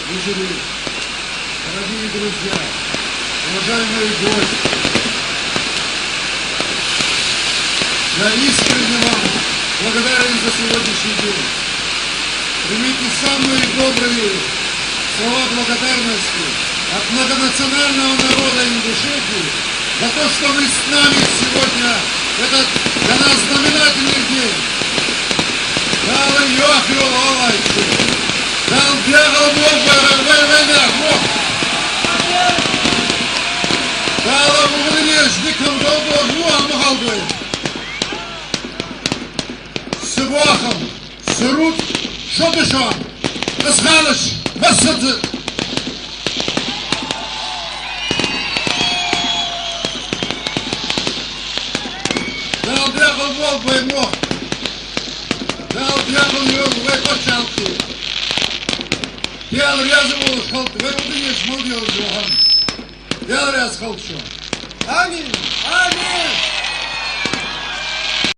выжили. Дорогие друзья, уважаемые гости, я искренне вам благодарен за сегодняшний день. Примите самые добрые слова благодарности от многонационального народа Ингушетии за то, что вы с нами сегодня, этот для нас знаменательный день. Дал Йохи Олайчи, дал Бегал Бог, дал Угнежникам Долбор, Муамгалбы, Сывахам, Сырут, Шотышан, Асхалыш, Вассадзы. Дал Бегал Бог, Баймох. Дал Бегал Йохи Кочалки. Дел Рязову Халт, Верудинец Молдил Джохан. Дел Ряз Халчо. Аминь.